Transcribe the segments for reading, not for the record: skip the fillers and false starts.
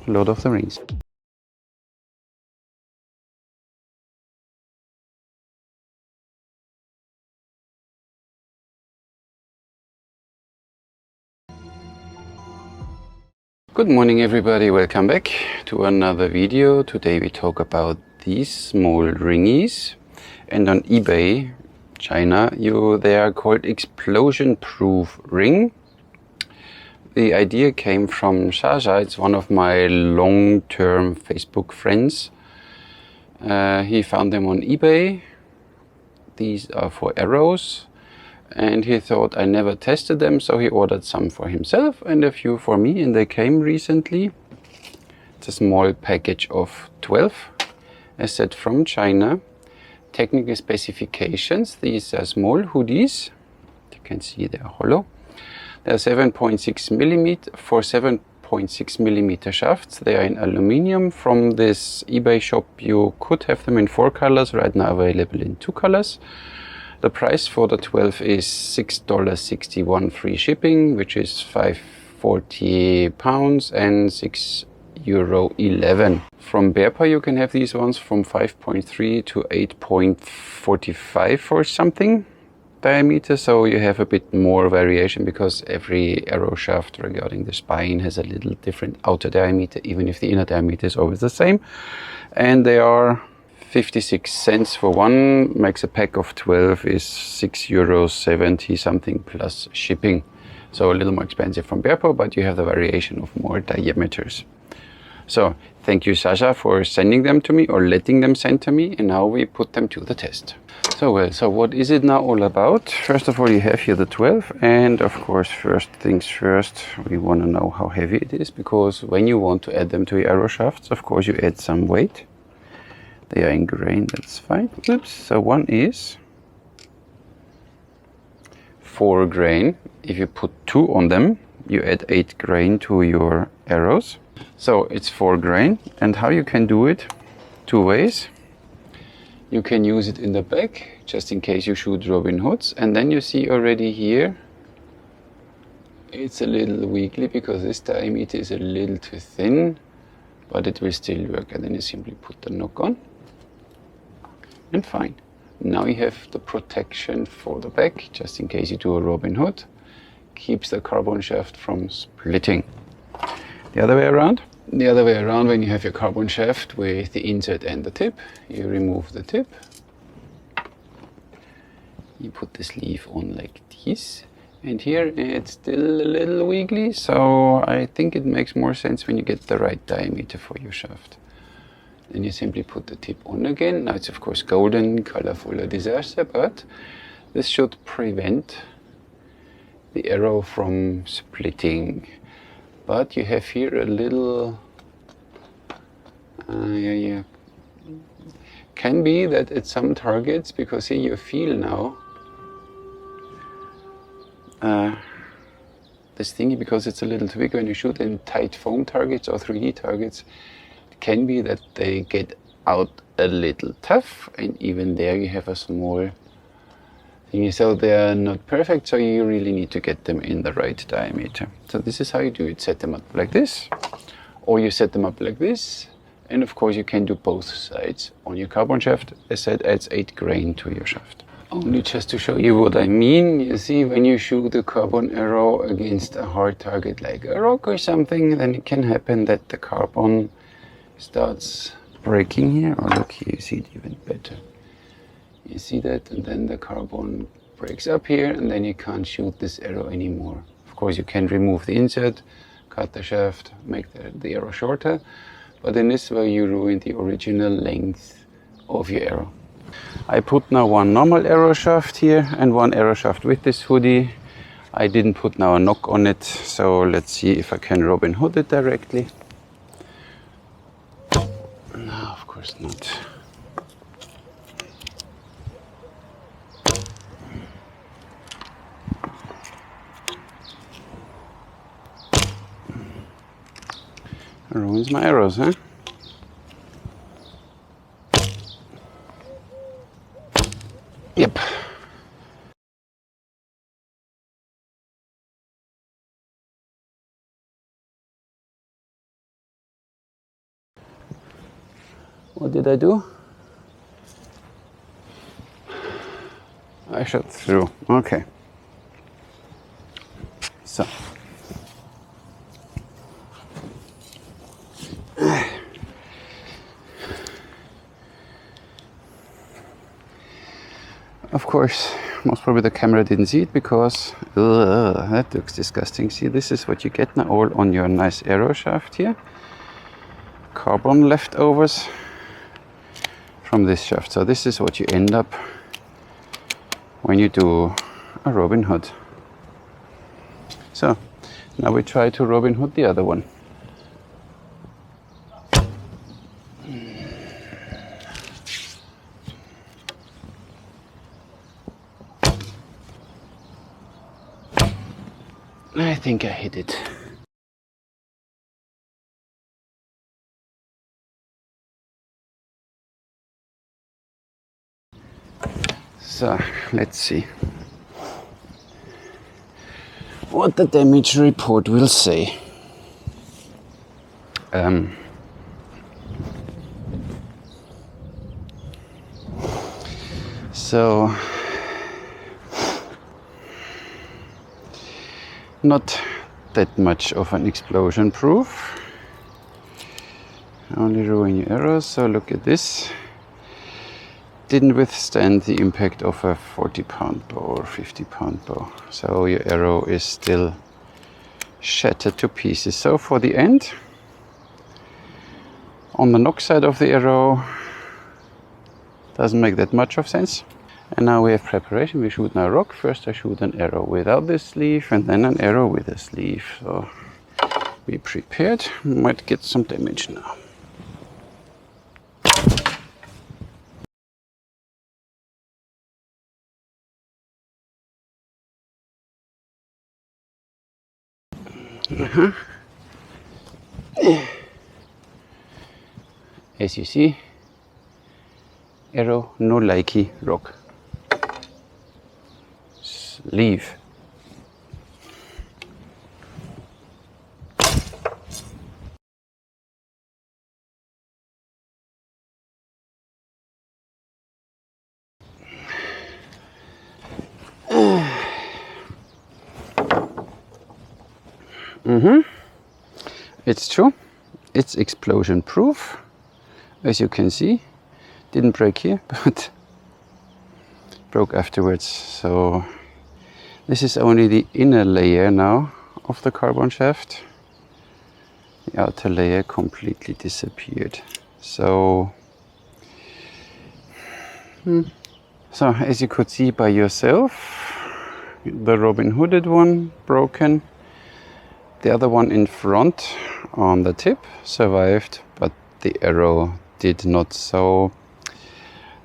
Lord of the Rings. Good morning everybody, welcome back to another video. Today we talk about these small ringies, and on eBay China they are called explosion proof ring. The idea came from Sasa. It's one of my long-term Facebook friends. He found them on eBay. These are for arrows, and he thought I never tested them, so he ordered some for himself and a few for me, and they came recently. It's a small package of 12, as said, from China. Technical specifications: these are small hoodies. You can see they are hollow. They are 7.6 millimeter for 7.6 millimeter shafts. They are in aluminium. From this eBay shop you could have them in 4 colors, right now available in 2 colors. The price for the 12 is $6.61 free shipping, which is £5.40 and €6.11. From Berpa you can have these ones from 5.3 to 8.45 or something diameter, so you have a bit more variation because every arrow shaft regarding the spine has a little different outer diameter, even if the inner diameter is always the same. And they are 56 cents for one. Makes a pack of 12 is €6.70 something plus shipping, so a little more expensive from Berpa, but you have the variation of more diameters. So thank you Sasha for sending them to me, or letting them send to me, and now we put them to the test. So what is it now all about? First of all, you have here the 12, and of course, first things first, we want to know how heavy it is, because when you want to add them to your arrow shafts, of course you add some weight. They are in grain, that's fine. Oops, so one is 4 grain. If you put 2 on them, you add 8 grain to your arrows. So it's 4 grain, and how you can do it? 2 ways. You can use it in the back, just in case you shoot Robin Hoods, and then you see already here, it's a little wiggly because this diameter is a little too thin, but it will still work, and then you simply put the nock on, and fine. Now you have the protection for the back, just in case you do a Robin Hood. Keeps the carbon shaft from splitting. The other way around? The other way around, when you have your carbon shaft with the insert and the tip, you remove the tip. You put the sleeve on like this, and here it's still a little wiggly, so I think it makes more sense when you get the right diameter for your shaft. Then you simply put the tip on again. Now it's of course golden, colorful, a disaster, but this should prevent the arrow from splitting. But you have here a little, can be that at some targets, because here you feel now this thingy, because it's a little too big when you shoot in tight foam targets or 3D targets, it can be that they get out a little tough, and even there you have a small thingy, so they are not perfect, so you really need to get them in the right diameter. So this is how you do it. Set them up like this, or you set them up like this, and of course you can do both sides. On your carbon shaft, as said, adds 8 grain to your shaft. Only just to show you what I mean, you see, when you shoot a carbon arrow against a hard target like a rock or something, then it can happen that the carbon starts breaking here. Oh look, here you see it even better. You see that, and then the carbon breaks up here, and then you can't shoot this arrow anymore. Of course you can remove the insert, cut the shaft, make the arrow shorter, but in this way you ruin the original length of your arrow. I put now one normal arrow shaft here and one arrow shaft with this hoodie. I didn't put now a nock on it, so let's see if I can Robin Hood it directly. No, of course not. Ruins my arrows, huh? Yep. What did I do? I shot through. Okay. So. Of course, most probably the camera didn't see it because that looks disgusting. See, this is what you get now, all on your nice arrow shaft here. Carbon leftovers from this shaft. So this is what you end up when you do a Robin Hood. So now we try to Robin Hood the other one. I think I hit it. So let's see what the damage report will say. So not that much of an explosion proof. Only ruin your arrows. So look at this. Didn't withstand the impact of a 40-pound bow or 50-pound bow. So your arrow is still shattered to pieces. So for the end, on the knock side of the arrow, doesn't make that much of sense. And now we have preparation. We shoot now a rock. First I shoot an arrow without the sleeve and then an arrow with a sleeve. So be prepared. Might get some damage now. As you see, arrow, no likey, rock. Sleeve. It's true, it's explosion proof, as you can see. Didn't break here, but broke afterwards. So this is only the inner layer now of the carbon shaft. The outer layer completely disappeared. So as you could see by yourself, the Robin Hooded one broken. The other one in front on the tip survived, but the arrow did not. So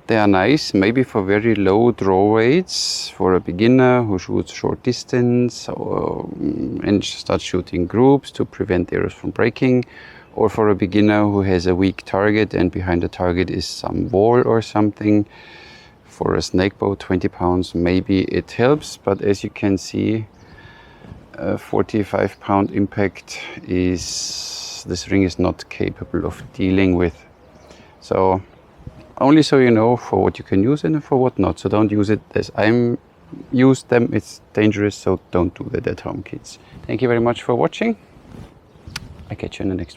they are nice, maybe for very low draw weights, for a beginner who shoots short distance or and starts shooting groups to prevent arrows from breaking, or for a beginner who has a weak target and behind the target is some wall or something. For a snake bow, 20 pounds, maybe it helps, but as you can see, a 45-pound impact this ring is not capable of dealing with. So only so you know for what you can use and for what not. So don't use it as I'm used them. It's dangerous, so don't do that at home, kids. Thank you very much for watching. I catch you in the next one.